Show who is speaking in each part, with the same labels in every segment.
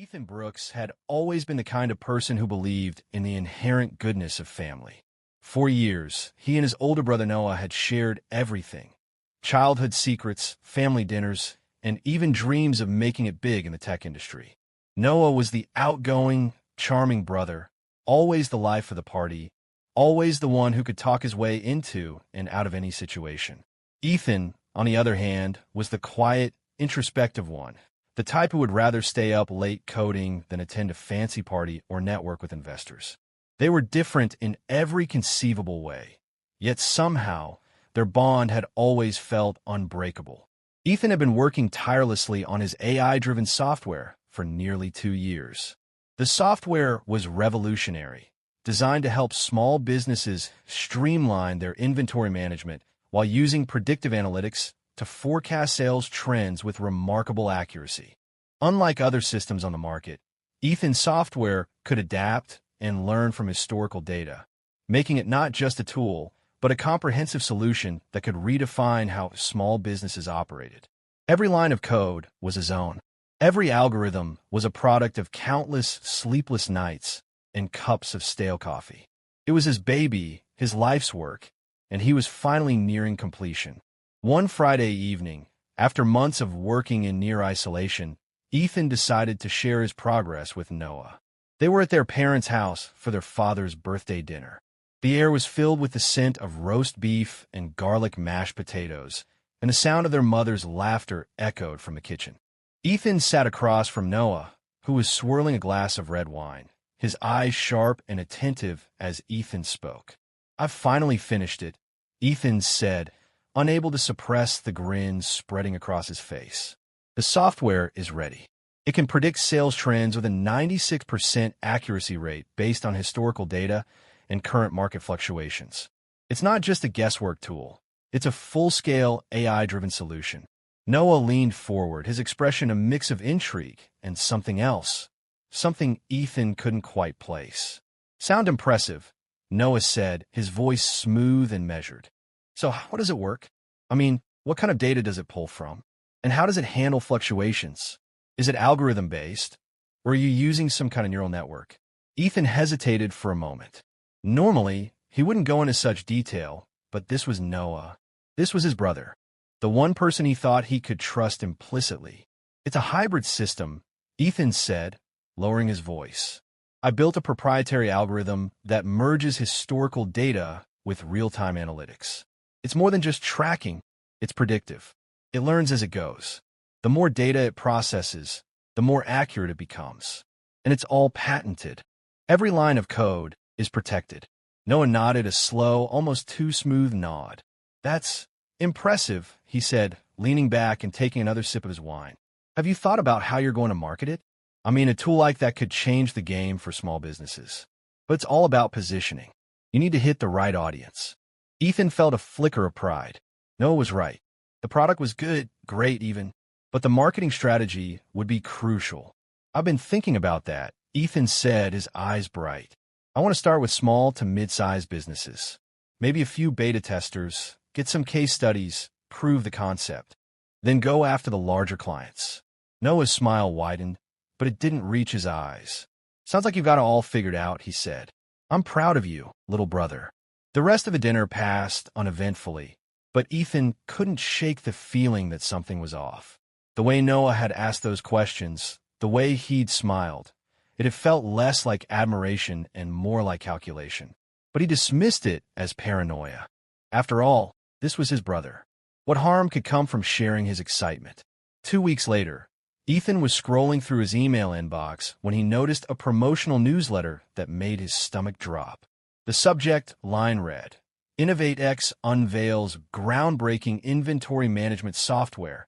Speaker 1: Ethan Brooks had always been the kind of person who believed in the inherent goodness of family. For years, he and his older brother Noah had shared everything: childhood secrets, family dinners, and even dreams of making it big in the tech industry. Noah was the outgoing, charming brother, always the life of the party, always the one who could talk his way into and out of any situation. Ethan, on the other hand, was the quiet, introspective one, the type who would rather stay up late coding than attend a fancy party or network with investors. They were different in every conceivable way, yet somehow their bond had always felt unbreakable. Ethan had been working tirelessly on his AI-driven software for nearly 2 years. The software was revolutionary, designed to help small businesses streamline their inventory management while using predictive analytics to forecast sales trends with remarkable accuracy. Unlike other systems on the market, Ethan's software could adapt and learn from historical data, making it not just a tool, but a comprehensive solution that could redefine how small businesses operated. Every line of code was his own. Every algorithm was a product of countless sleepless nights and cups of stale coffee. It was his baby, his life's work, and he was finally nearing completion. One Friday evening, after months of working in near isolation, Ethan decided to share his progress with Noah. They were at their parents' house for their father's birthday dinner. The air was filled with the scent of roast beef and garlic mashed potatoes, and the sound of their mother's laughter echoed from the kitchen. Ethan sat across from Noah, who was swirling a glass of red wine, his eyes sharp and attentive as Ethan spoke. "I've finally finished it," Ethan said, unable to suppress the grin spreading across his face. "The software is ready. It can predict sales trends with a 96% accuracy rate based on historical data and current market fluctuations. It's not just a guesswork tool. It's a full-scale AI-driven solution." Noah leaned forward, his expression a mix of intrigue and something else, something Ethan couldn't quite place. "Sound impressive," Noah said, his voice smooth and measured. "So how does it work? I mean, what kind of data does it pull from? And how does it handle fluctuations? Is it algorithm-based, or are you using some kind of neural network?" Ethan hesitated for a moment. Normally, he wouldn't go into such detail, but this was Noah. This was his brother, the one person he thought he could trust implicitly. "It's a hybrid system," Ethan said, lowering his voice. "I built a proprietary algorithm that merges historical data with real-time analytics. It's more than just tracking, it's predictive. It learns as it goes. The more data it processes, the more accurate it becomes. And it's all patented. Every line of code is protected." Noah nodded a slow, almost too smooth nod. "That's impressive," he said, leaning back and taking another sip of his wine. "Have you thought about how you're going to market it? I mean, a tool like that could change the game for small businesses. But it's all about positioning. You need to hit the right audience." Ethan felt a flicker of pride. Noah was right. The product was good, great even, but the marketing strategy would be crucial. "I've been thinking about that," Ethan said, his eyes bright. "I want to start with small to mid-sized businesses. Maybe a few beta testers, get some case studies, prove the concept. Then go after the larger clients." Noah's smile widened, but it didn't reach his eyes. "Sounds like you've got it all figured out," he said. "I'm proud of you, little brother." The rest of the dinner passed uneventfully, but Ethan couldn't shake the feeling that something was off. The way Noah had asked those questions, the way he'd smiled, it had felt less like admiration and more like calculation. But he dismissed it as paranoia. After all, this was his brother. What harm could come from sharing his excitement? 2 weeks later, Ethan was scrolling through his email inbox when he noticed a promotional newsletter that made his stomach drop. The subject line read, "InnovateX unveils groundbreaking inventory management software,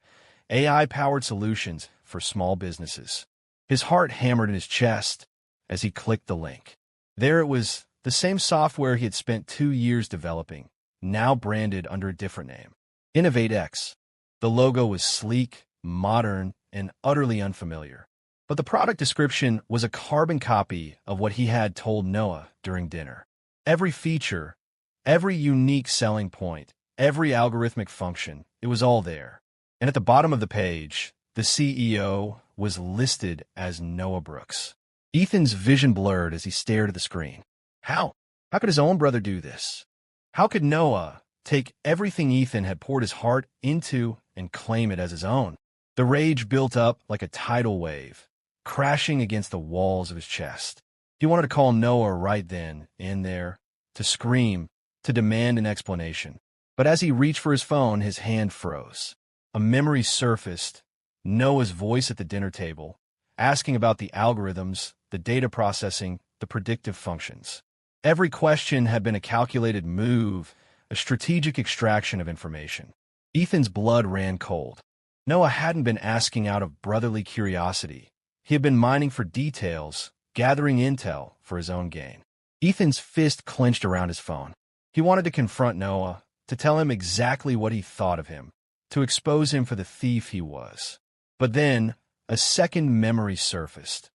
Speaker 1: AI-powered solutions for small businesses." His heart hammered in his chest as he clicked the link. There it was, the same software he had spent 2 years developing, now branded under a different name, InnovateX. The logo was sleek, modern, and utterly unfamiliar. But the product description was a carbon copy of what he had told Noah during dinner. Every feature, every unique selling point, every algorithmic function, it was all there. And at the bottom of the page, the CEO, was listed as Noah Brooks. Ethan's vision blurred as he stared at the screen. How? How could his own brother do this? How could Noah take everything Ethan had poured his heart into and claim it as his own? The rage built up like a tidal wave, crashing against the walls of his chest. He wanted to call Noah right then, in there, to scream, to demand an explanation. But as he reached for his phone, his hand froze. A memory surfaced, Noah's voice at the dinner table, asking about the algorithms, the data processing, the predictive functions. Every question had been a calculated move, a strategic extraction of information. Ethan's blood ran cold. Noah hadn't been asking out of brotherly curiosity. He had been mining for details, gathering intel for his own gain. Ethan's fist clenched around his phone. He wanted to confront Noah, to tell him exactly what he thought of him, to expose him for the thief he was. But then, a second memory surfaced,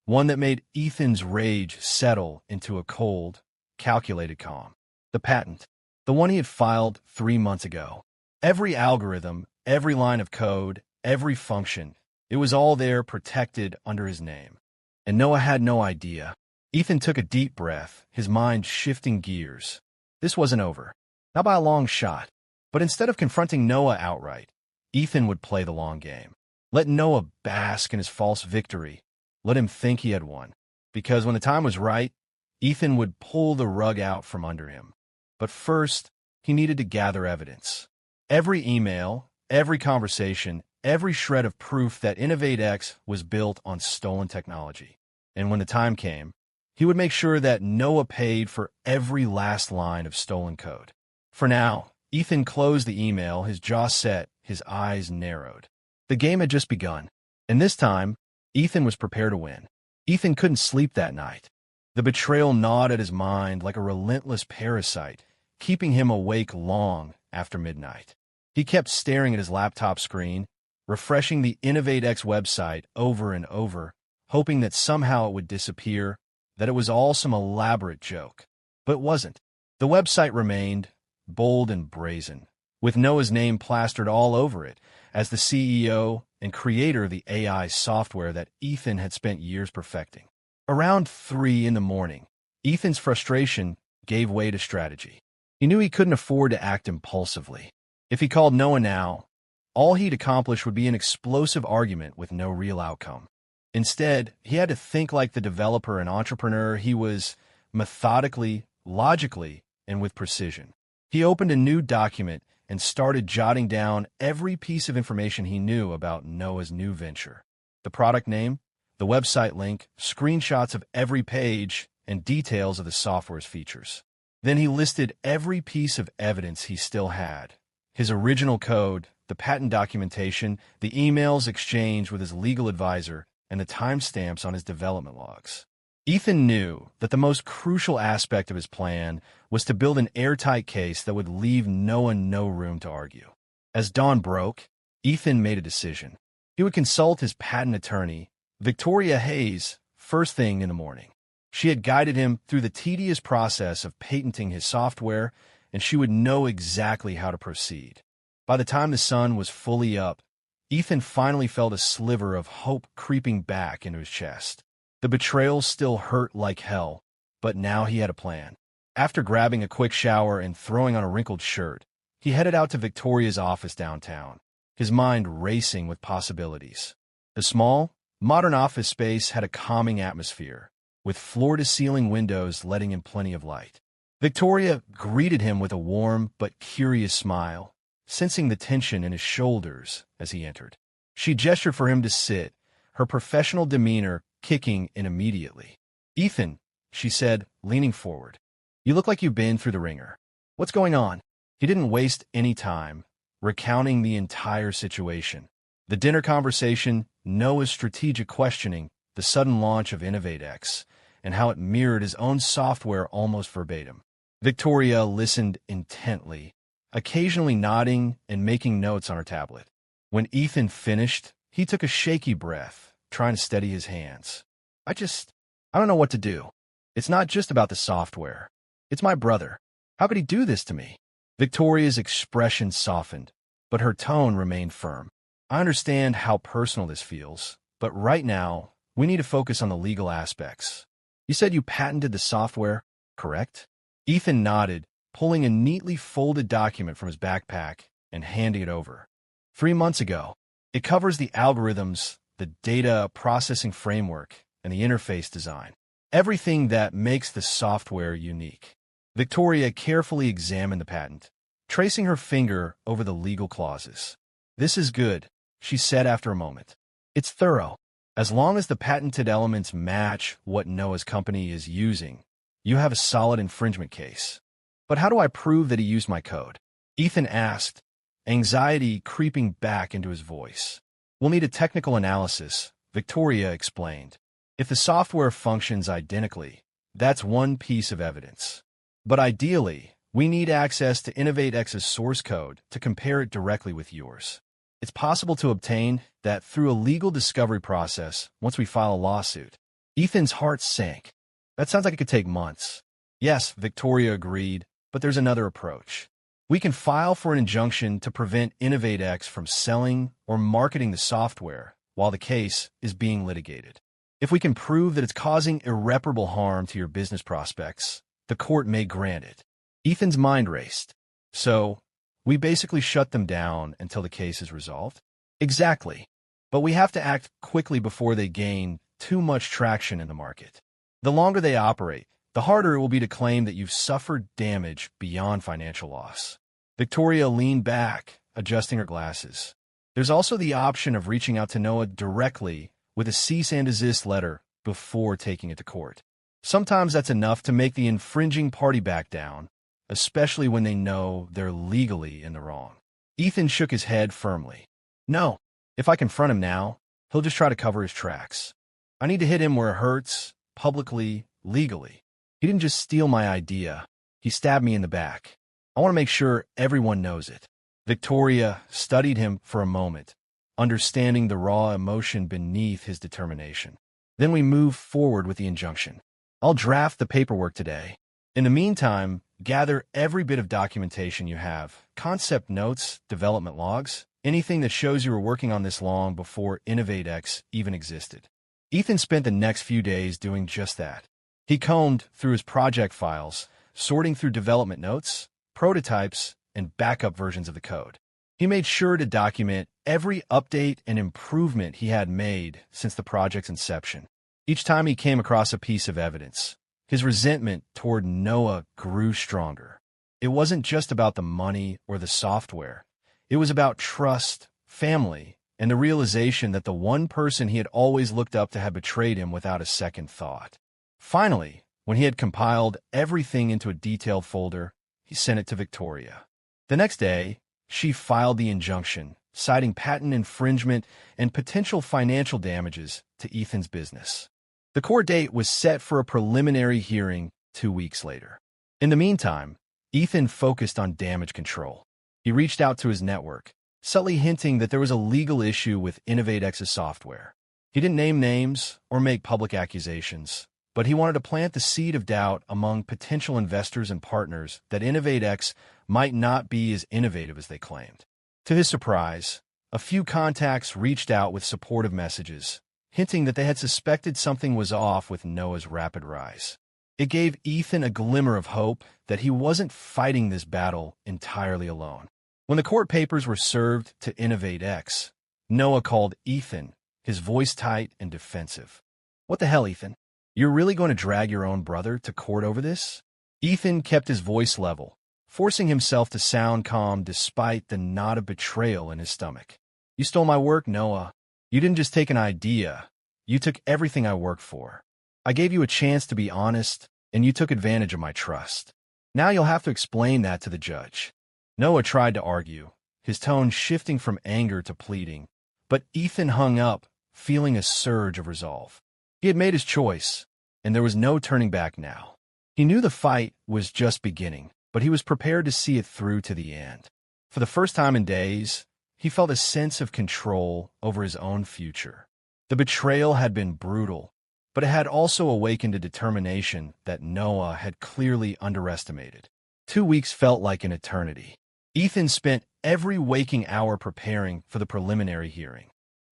Speaker 1: one that made Ethan's rage settle into a cold, calculated calm. The patent, the one he had filed 3 months ago. Every algorithm, every line of code, every function, it was all there protected under his name. And Noah had no idea. Ethan took a deep breath, his mind shifting gears. This wasn't over. Not by a long shot. But instead of confronting Noah outright, Ethan would play the long game. Let Noah bask in his false victory. Let him think he had won. Because when the time was right, Ethan would pull the rug out from under him. But first, he needed to gather evidence. Every email, every conversation, every shred of proof that InnovateX was built on stolen technology. And when the time came, he would make sure that Noah paid for every last line of stolen code. For now, Ethan closed the email, his jaw set, his eyes narrowed. The game had just begun, and this time, Ethan was prepared to win. Ethan couldn't sleep that night. The betrayal gnawed at his mind like a relentless parasite, keeping him awake long after midnight. He kept staring at his laptop screen, refreshing the InnovateX website over and over, hoping that somehow it would disappear, that it was all some elaborate joke. But it wasn't. The website remained, bold and brazen, with Noah's name plastered all over it as the CEO and creator of the AI software that Ethan had spent years perfecting. Around 3 in the morning, Ethan's frustration gave way to strategy. He knew he couldn't afford to act impulsively. If he called Noah now, all he'd accomplish would be an explosive argument with no real outcome. Instead, he had to think like the developer and entrepreneur he was, methodically, logically, and with precision. He opened a new document and started jotting down every piece of information he knew about Noah's new venture. The product name, the website link, screenshots of every page, and details of the software's features. Then he listed every piece of evidence he still had. His original code, the patent documentation, the emails exchanged with his legal advisor, and the timestamps on his development logs. Ethan knew that the most crucial aspect of his plan was to build an airtight case that would leave Noah no room to argue. As dawn broke, Ethan made a decision. He would consult his patent attorney, Victoria Hayes, first thing in the morning. She had guided him through the tedious process of patenting his software, and she would know exactly how to proceed. By the time the sun was fully up, Ethan finally felt a sliver of hope creeping back into his chest. The betrayal still hurt like hell, but now he had a plan. After grabbing a quick shower and throwing on a wrinkled shirt, he headed out to Victoria's office downtown, his mind racing with possibilities. The small, modern office space had a calming atmosphere, with floor-to-ceiling windows letting in plenty of light. Victoria greeted him with a warm but curious smile, sensing the tension in his shoulders as he entered. She gestured for him to sit, her professional demeanor kicking in immediately. "Ethan," she said, leaning forward, "you look like you've been through the ringer. What's going on?" He didn't waste any time, recounting the entire situation. The dinner conversation, Noah's strategic questioning, the sudden launch of InnovateX, and how it mirrored his own software almost verbatim. Victoria listened intently, occasionally nodding and making notes on her tablet. When Ethan finished, he took a shaky breath, trying to steady his hands. I don't know what to do. It's not just about the software. It's my brother. How could he do this to me?" Victoria's expression softened, but her tone remained firm. "I understand how personal this feels, but right now, we need to focus on the legal aspects. You said you patented the software, correct? Ethan nodded, pulling a neatly folded document from his backpack and handing it over. 3 months ago. It covers the algorithms, the data processing framework, and the interface design. Everything that makes the software unique. Victoria carefully examined the patent, tracing her finger over the legal clauses. This is good, she said after a moment. It's thorough. As long as the patented elements match what Noah's company is using, you have a solid infringement case. But how do I prove that he used my code? Ethan asked, anxiety creeping back into his voice. We'll need a technical analysis, Victoria explained. If the software functions identically, that's one piece of evidence. But ideally, we need access to InnovateX's source code to compare it directly with yours. It's possible to obtain that through a legal discovery process once we file a lawsuit. Ethan's heart sank. That sounds like it could take months. Yes, Victoria agreed, but there's another approach. We can file for an injunction to prevent InnovateX from selling or marketing the software while the case is being litigated. If we can prove that it's causing irreparable harm to your business prospects, the court may grant it. Ethan's mind raced. So, we basically shut them down until the case is resolved? Exactly. But we have to act quickly before they gain too much traction in the market. The longer they operate, the harder it will be to claim that you've suffered damage beyond financial loss. Victoria leaned back, adjusting her glasses. There's also the option of reaching out to Noah directly with a cease and desist letter before taking it to court. Sometimes that's enough to make the infringing party back down, especially when they know they're legally in the wrong. Ethan shook his head firmly. No, if I confront him now, he'll just try to cover his tracks. I need to hit him where it hurts, publicly, legally. He didn't just steal my idea. He stabbed me in the back. I want to make sure everyone knows it. Victoria studied him for a moment, understanding the raw emotion beneath his determination. Then we moved forward with the injunction. I'll draft the paperwork today. In the meantime, gather every bit of documentation you have, concept notes, development logs, anything that shows you were working on this long before InnovateX even existed. Ethan spent the next few days doing just that. He combed through his project files, sorting through development notes, prototypes, and backup versions of the code. He made sure to document every update and improvement he had made since the project's inception. Each time he came across a piece of evidence, his resentment toward Noah grew stronger. It wasn't just about the money or the software. It was about trust, family, and the realization that the one person he had always looked up to had betrayed him without a second thought. Finally, when he had compiled everything into a detailed folder, he sent it to Victoria. The next day, she filed the injunction, citing patent infringement and potential financial damages to Ethan's business. The court date was set for a preliminary hearing 2 weeks later. In the meantime, Ethan focused on damage control. He reached out to his network, subtly hinting that there was a legal issue with InnovateX's software. He didn't name names or make public accusations, but he wanted to plant the seed of doubt among potential investors and partners that InnovateX might not be as innovative as they claimed. To his surprise, a few contacts reached out with supportive messages, hinting that they had suspected something was off with Noah's rapid rise. It gave Ethan a glimmer of hope that he wasn't fighting this battle entirely alone. When the court papers were served to InnovateX, Noah called Ethan, his voice tight and defensive. What the hell, Ethan? You're really going to drag your own brother to court over this? Ethan kept his voice level, forcing himself to sound calm despite the knot of betrayal in his stomach. You stole my work, Noah. You didn't just take an idea. You took everything I worked for. I gave you a chance to be honest, and you took advantage of my trust. Now you'll have to explain that to the judge. Noah tried to argue, his tone shifting from anger to pleading, but Ethan hung up, feeling a surge of resolve. He had made his choice, and there was no turning back now. He knew the fight was just beginning, but he was prepared to see it through to the end. For the first time in days, he felt a sense of control over his own future. The betrayal had been brutal, but it had also awakened a determination that Noah had clearly underestimated. 2 weeks felt like an eternity. Ethan spent every waking hour preparing for the preliminary hearing.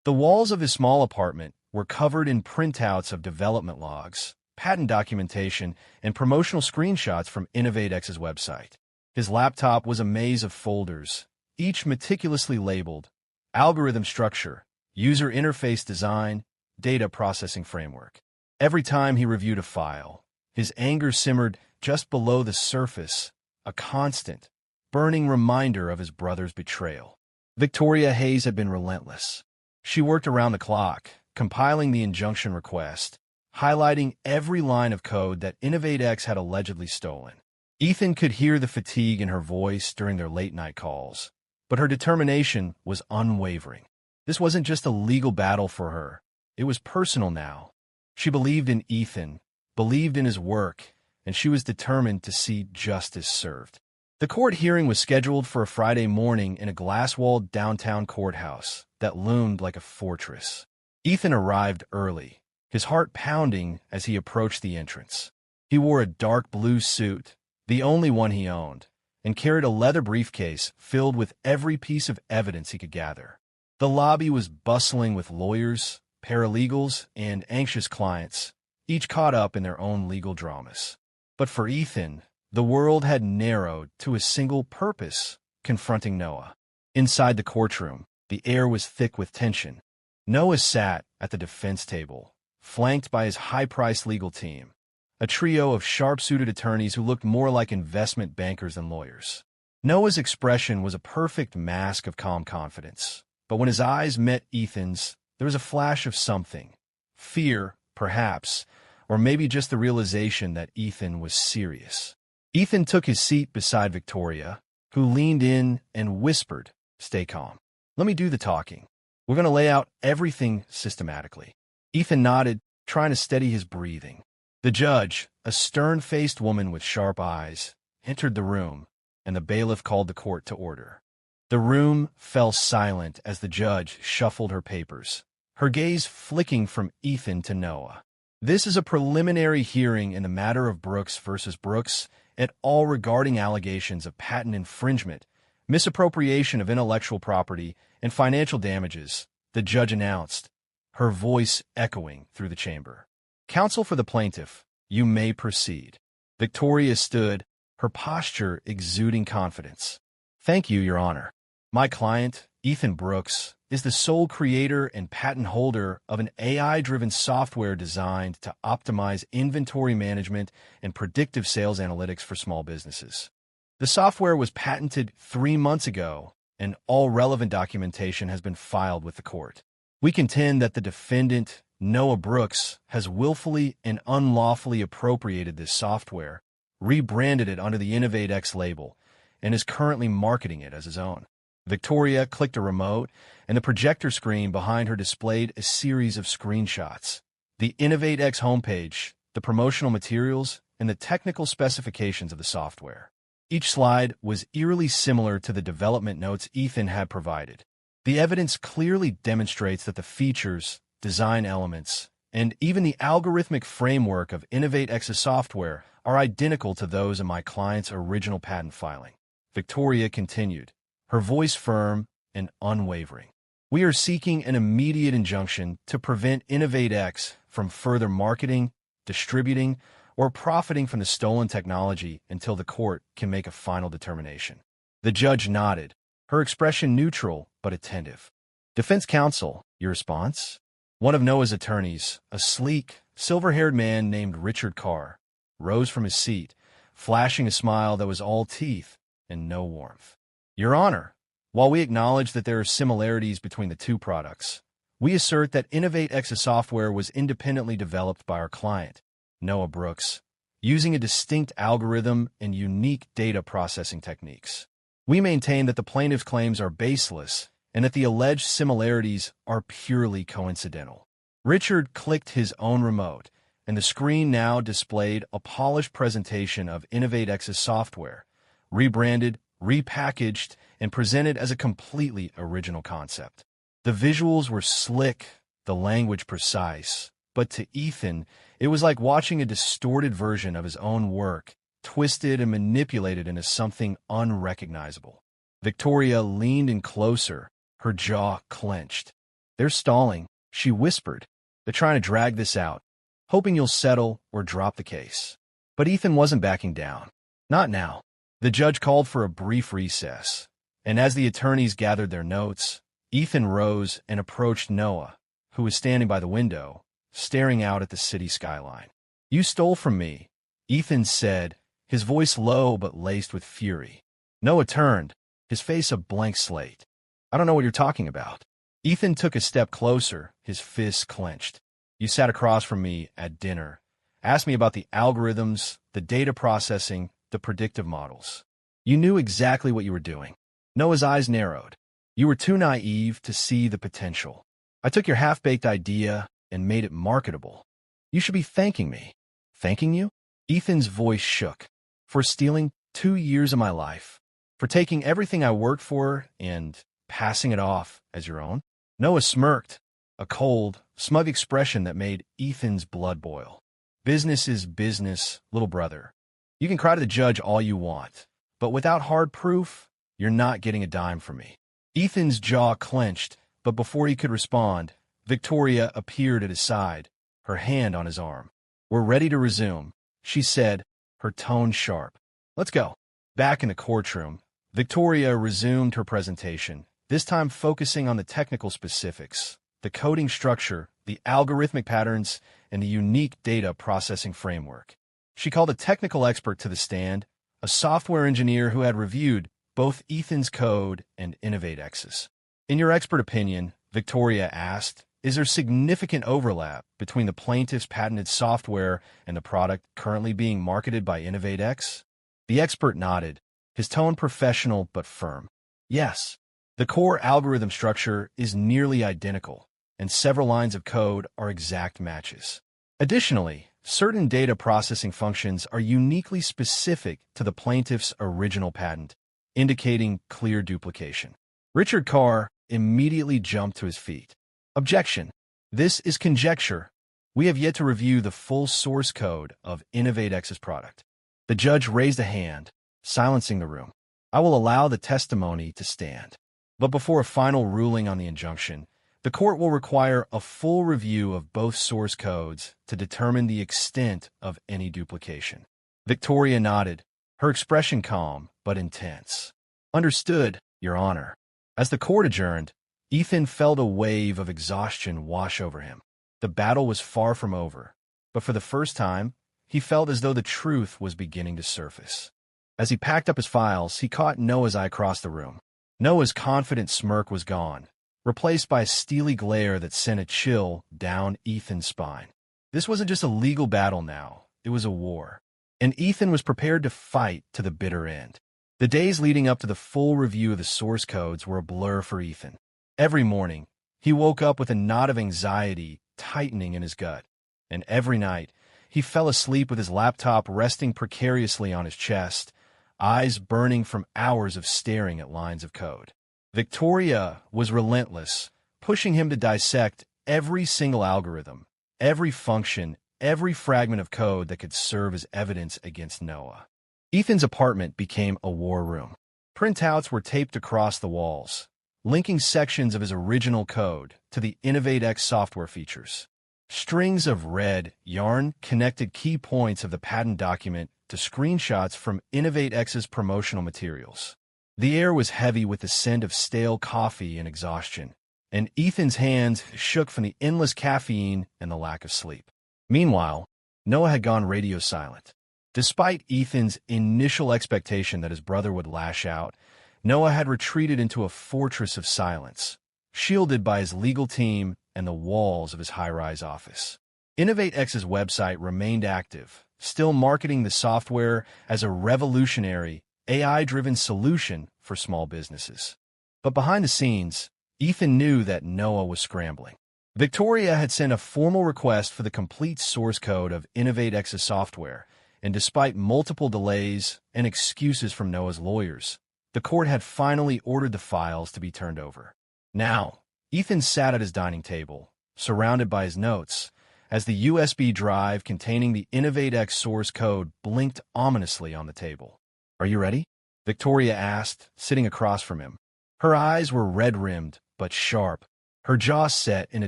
Speaker 1: The walls of his small apartment were covered in printouts of development logs, patent documentation, and promotional screenshots from InnovateX's website. His laptop was a maze of folders, each meticulously labeled: algorithm structure, user interface design, data processing framework. Every time he reviewed a file, his anger simmered just below the surface, a constant, burning reminder of his brother's betrayal. Victoria Hayes had been relentless. She worked around the clock, compiling the injunction request, highlighting every line of code that InnovateX had allegedly stolen. Ethan could hear the fatigue in her voice during their late-night calls, but her determination was unwavering. This wasn't just a legal battle for her. It was personal now. She believed in Ethan, believed in his work, and she was determined to see justice served. The court hearing was scheduled for a Friday morning in a glass-walled downtown courthouse that loomed like a fortress. Ethan arrived early, his heart pounding as he approached the entrance. He wore a dark blue suit, the only one he owned, and carried a leather briefcase filled with every piece of evidence he could gather. The lobby was bustling with lawyers, paralegals, and anxious clients, each caught up in their own legal dramas. But for Ethan, the world had narrowed to a single purpose: confronting Noah. Inside the courtroom, the air was thick with tension. Noah sat at the defense table, flanked by his high-priced legal team, a trio of sharp-suited attorneys who looked more like investment bankers than lawyers. Noah's expression was a perfect mask of calm confidence, but when his eyes met Ethan's, there was a flash of something. Fear, perhaps, or maybe just the realization that Ethan was serious. Ethan took his seat beside Victoria, who leaned in and whispered, "Stay calm. Let me do the talking. We're going to lay out everything systematically." Ethan nodded, trying to steady his breathing. The judge, a stern-faced woman with sharp eyes, entered the room, and the bailiff called the court to order. The room fell silent as the judge shuffled her papers, her gaze flicking from Ethan to Noah. "This is a preliminary hearing in the matter of Brooks versus Brooks et al. Regarding allegations of patent infringement, misappropriation of intellectual property, and financial damages," the judge announced, her voice echoing through the chamber. "Counsel for the plaintiff, you may proceed." Victoria stood, her posture exuding confidence. "Thank you, Your Honor. My client, Ethan Brooks, is the sole creator and patent holder of an AI-driven software designed to optimize inventory management and predictive sales analytics for small businesses. The software was patented 3 months ago, and all relevant documentation has been filed with the court. We contend that the defendant, Noah Brooks, has willfully and unlawfully appropriated this software, rebranded it under the InnovateX label, and is currently marketing it as his own. Victoria clicked a remote, and the projector screen behind her displayed a series of screenshots. The InnovateX homepage, the promotional materials, and the technical specifications of the software. Each slide was eerily similar to the development notes Ethan had provided. The evidence clearly demonstrates that the features, design elements, and even the algorithmic framework of InnovateX's software are identical to those in my client's original patent filing. Victoria continued, her voice firm and unwavering. "We are seeking an immediate injunction to prevent InnovateX from further marketing, distributing, or profiting from the stolen technology until the court can make a final determination." The judge nodded, her expression neutral but attentive. "Defense counsel, your response?" One of Noah's attorneys, a sleek, silver-haired man named Richard Carr, rose from his seat, flashing a smile that was all teeth and no warmth. "Your Honor, while we acknowledge that there are similarities between the two products, we assert that InnovateX's software was independently developed by our client, Noah Brooks, using a distinct algorithm and unique data processing techniques. We maintain that the plaintiff's claims are baseless and that the alleged similarities are purely coincidental." Richard clicked his own remote, and the screen now displayed a polished presentation of InnovateX's software, rebranded, repackaged, and presented as a completely original concept. The visuals were slick, the language precise, but to Ethan, it was like watching a distorted version of his own work, twisted and manipulated into something unrecognizable. Victoria leaned in closer, her jaw clenched. They're stalling, she whispered. They're trying to drag this out, hoping you'll settle or drop the case. But Ethan wasn't backing down. Not now. The judge called for a brief recess, and as the attorneys gathered their notes, Ethan rose and approached Noah, who was standing by the window, staring out at the city skyline. "You stole from me," Ethan said, his voice low but laced with fury. Noah turned, his face a blank slate. "I don't know what you're talking about." Ethan took a step closer, his fists clenched. "You sat across from me at dinner, asked me about the algorithms, the data processing, the predictive models. You knew exactly what you were doing." Noah's eyes narrowed. "You were too naive to see the potential. I took your half-baked idea and made it marketable. You should be thanking me." "Thanking you?" Ethan's voice shook. "For stealing 2 years of my life? For taking everything I worked for and passing it off as your own?" Noah smirked, a cold, smug expression that made Ethan's blood boil. "Business is business, little brother. You can cry to the judge all you want, but without hard proof, you're not getting a dime from me." Ethan's jaw clenched, but before he could respond, Victoria appeared at his side, her hand on his arm. "We're ready to resume," she said, her tone sharp. "Let's go." Back in the courtroom, Victoria resumed her presentation, this time focusing on the technical specifics, the coding structure, the algorithmic patterns, and the unique data processing framework. She called a technical expert to the stand, a software engineer who had reviewed both Ethan's code and InnovateX's. "In your expert opinion," Victoria asked, "is there significant overlap between the plaintiff's patented software and the product currently being marketed by InnovateX?" The expert nodded, his tone professional but firm. "Yes. The core algorithm structure is nearly identical, and several lines of code are exact matches. Additionally, certain data processing functions are uniquely specific to the plaintiff's original patent, indicating clear duplication." Richard Carr immediately jumped to his feet. "Objection. This is conjecture. We have yet to review the full source code of InnovateX's product." The judge raised a hand, silencing the room. "I will allow the testimony to stand. But before a final ruling on the injunction, the court will require a full review of both source codes to determine the extent of any duplication." Victoria nodded, her expression calm but intense. "Understood, Your Honor." As the court adjourned, Ethan felt a wave of exhaustion wash over him. The battle was far from over, but for the first time, he felt as though the truth was beginning to surface. As he packed up his files, he caught Noah's eye across the room. Noah's confident smirk was gone, replaced by a steely glare that sent a chill down Ethan's spine. This wasn't just a legal battle now, it was a war. And Ethan was prepared to fight to the bitter end. The days leading up to the full review of the source codes were a blur for Ethan. Every morning, he woke up with a knot of anxiety tightening in his gut. And every night, he fell asleep with his laptop resting precariously on his chest, eyes burning from hours of staring at lines of code. Victoria was relentless, pushing him to dissect every single algorithm, every function, every fragment of code that could serve as evidence against Noah. Ethan's apartment became a war room. Printouts were taped across the walls, linking sections of his original code to the InnovateX software features. Strings of red yarn connected key points of the patent document to screenshots from InnovateX's promotional materials. The air was heavy with the scent of stale coffee and exhaustion, and Ethan's hands shook from the endless caffeine and the lack of sleep. Meanwhile, Noah had gone radio silent. Despite Ethan's initial expectation that his brother would lash out, Noah had retreated into a fortress of silence, shielded by his legal team and the walls of his high-rise office. InnovateX's website remained active, still marketing the software as a revolutionary, AI-driven solution for small businesses. But behind the scenes, Ethan knew that Noah was scrambling. Victoria had sent a formal request for the complete source code of InnovateX's software, and despite multiple delays and excuses from Noah's lawyers, the court had finally ordered the files to be turned over. Now, Ethan sat at his dining table, surrounded by his notes, as the USB drive containing the InnovateX source code blinked ominously on the table. "Are you ready?" Victoria asked, sitting across from him. Her eyes were red-rimmed, but sharp, her jaw set in a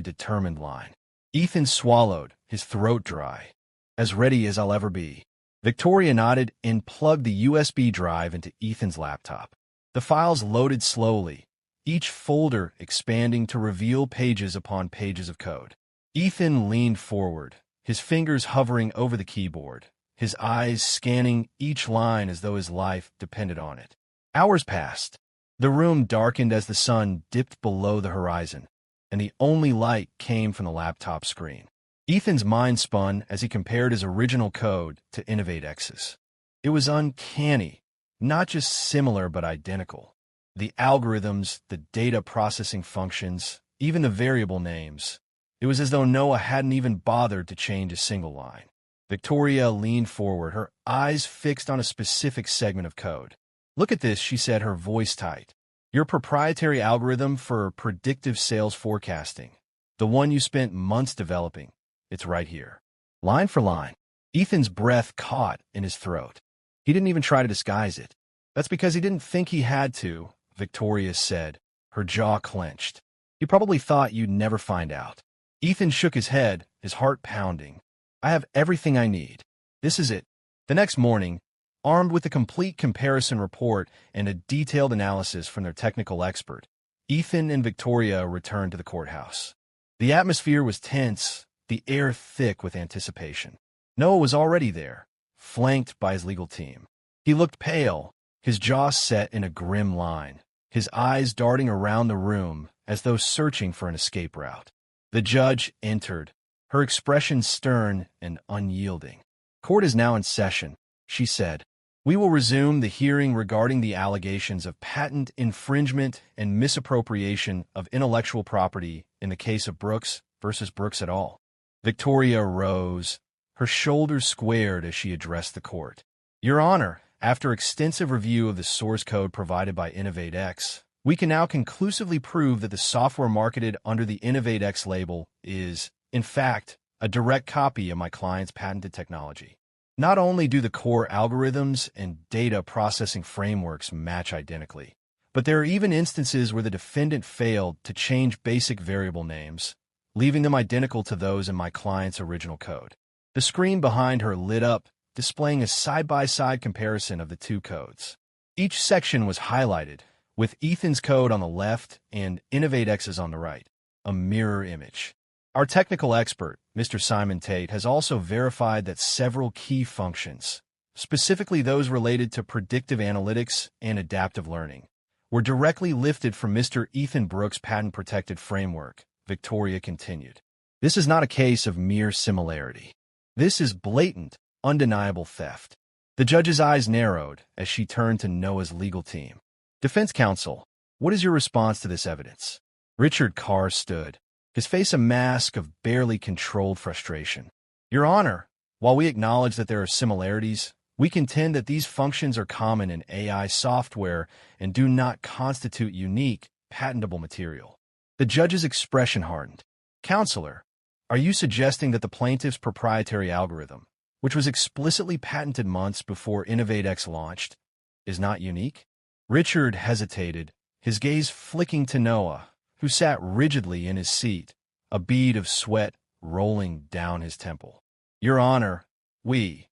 Speaker 1: determined line. Ethan swallowed, his throat dry. As ready as I'll ever be. Victoria nodded and plugged the USB drive into Ethan's laptop. The files loaded slowly, each folder expanding to reveal pages upon pages of code. Ethan leaned forward, his fingers hovering over the keyboard, his eyes scanning each line as though his life depended on it. Hours passed. The room darkened as the sun dipped below the horizon, and the only light came from the laptop screen. Ethan's mind spun as he compared his original code to InnovateX's. It was uncanny, not just similar but identical. The algorithms, the data processing functions, even the variable names. It was as though Noah hadn't even bothered to change a single line. Victoria leaned forward, her eyes fixed on a specific segment of code. "Look at this," she said, her voice tight. "Your proprietary algorithm for predictive sales forecasting. The one you spent months developing. It's right here." Line for line. Ethan's breath caught in his throat. He didn't even try to disguise it. "That's because he didn't think he had to," Victoria said, her jaw clenched. "He probably thought you'd never find out." Ethan shook his head, his heart pounding. "I have everything I need. This is it." The next morning, armed with a complete comparison report and a detailed analysis from their technical expert, Ethan and Victoria returned to the courthouse. The atmosphere was tense, the air thick with anticipation. Noah was already there, flanked by his legal team. He looked pale, his jaw set in a grim line, his eyes darting around the room as though searching for an escape route. The judge entered, her expression stern and unyielding. "Court is now in session," she said. "We will resume the hearing regarding the allegations of patent infringement and misappropriation of intellectual property in the case of Brooks versus Brooks et al." Victoria rose, her shoulders squared as she addressed the court. "Your Honor, after extensive review of the source code provided by InnovateX, we can now conclusively prove that the software marketed under the InnovateX label is, in fact, a direct copy of my client's patented technology. Not only do the core algorithms and data processing frameworks match identically, but there are even instances where the defendant failed to change basic variable names, leaving them identical to those in my client's original code." The screen behind her lit up, displaying a side-by-side comparison of the two codes. Each section was highlighted, with Ethan's code on the left and InnovateX's on the right, a mirror image. Our technical expert, Mr. Simon Tate, has also verified that several key functions, specifically those related to predictive analytics and adaptive learning, were directly lifted from Mr. Ethan Brooks' patent-protected framework, Victoria continued. "This is not a case of mere similarity. This is blatant, undeniable theft." The judge's eyes narrowed as she turned to Noah's legal team. "Defense counsel, what is your response to this evidence?" Richard Carr stood, his face a mask of barely controlled frustration. "Your Honor, while we acknowledge that there are similarities, we contend that these functions are common in AI software and do not constitute unique, patentable material." The judge's expression hardened. "Counselor, are you suggesting that the plaintiff's proprietary algorithm, which was explicitly patented months before InnovateX launched, is not unique?" Richard hesitated, his gaze flicking to Noah, who sat rigidly in his seat, a bead of sweat rolling down his temple. "Your Honor, we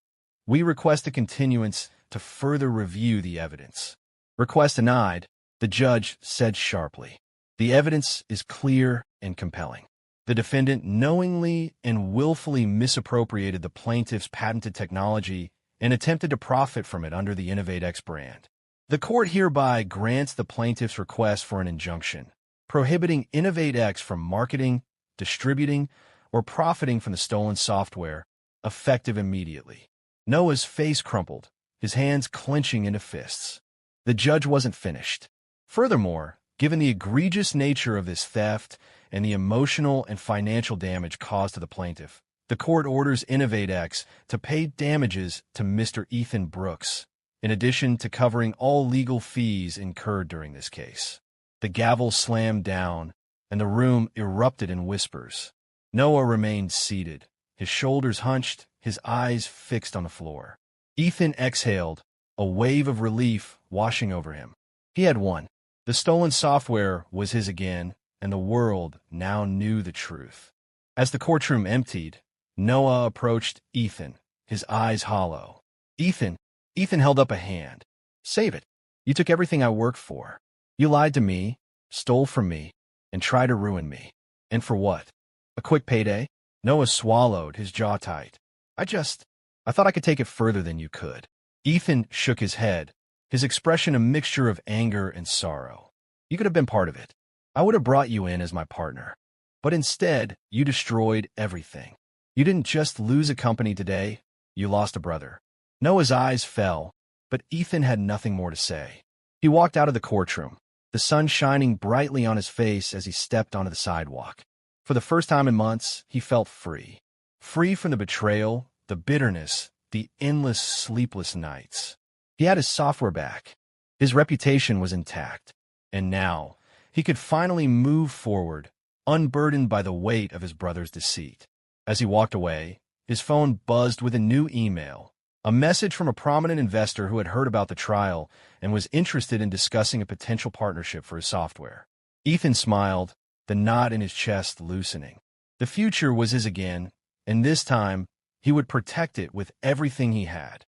Speaker 1: request a continuance to further review the evidence." "Request denied," the judge said sharply. "The evidence is clear and compelling. The defendant knowingly and willfully misappropriated the plaintiff's patented technology and attempted to profit from it under the InnovateX brand. The court hereby grants the plaintiff's request for an injunction, prohibiting InnovateX from marketing, distributing, or profiting from the stolen software, effective immediately." Noah's face crumpled, his hands clenching into fists. The judge wasn't finished. Furthermore, given the egregious nature of this theft and the emotional and financial damage caused to the plaintiff, the court orders InnovateX to pay damages to Mr. Ethan Brooks, in addition to covering all legal fees incurred during this case. The gavel slammed down, and the room erupted in whispers. Noah remained seated, his shoulders hunched, his eyes fixed on the floor. Ethan exhaled, a wave of relief washing over him. He had won. The stolen software was his again, and the world now knew the truth. As the courtroom emptied, Noah approached Ethan, his eyes hollow. Ethan held up a hand. Save it. You took everything I worked for. You lied to me, stole from me, and tried to ruin me. And for what? A quick payday? Noah swallowed, his jaw tight. I thought I could take it further than you could. Ethan shook his head, his expression a mixture of anger and sorrow. You could have been part of it. I would have brought you in as my partner. But instead, you destroyed everything. You didn't just lose a company today, you lost a brother. Noah's eyes fell, but Ethan had nothing more to say. He walked out of the courtroom, the sun shining brightly on his face as he stepped onto the sidewalk. For the first time in months, he felt free. Free from the betrayal, the bitterness, the endless sleepless nights. He had his software back. His reputation was intact. And now, he could finally move forward, unburdened by the weight of his brother's deceit. As he walked away, his phone buzzed with a new email, a message from a prominent investor who had heard about the trial and was interested in discussing a potential partnership for his software. Ethan smiled, the knot in his chest loosening. The future was his again, and this time, he would protect it with everything he had.